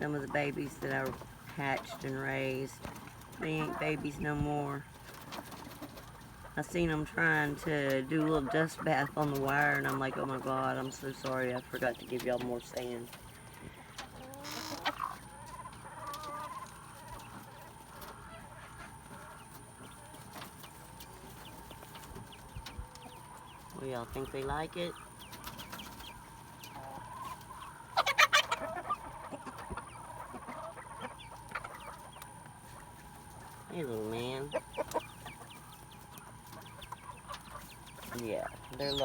some of the babies that I hatched and raised. They ain't babies no more. I seen them trying to do a little dust bath on the wire, and I'm like, oh my god, I'm so sorry, I forgot to give y'all more sand. Well, y'all think they like it? Hey, little man. Yeah, they're like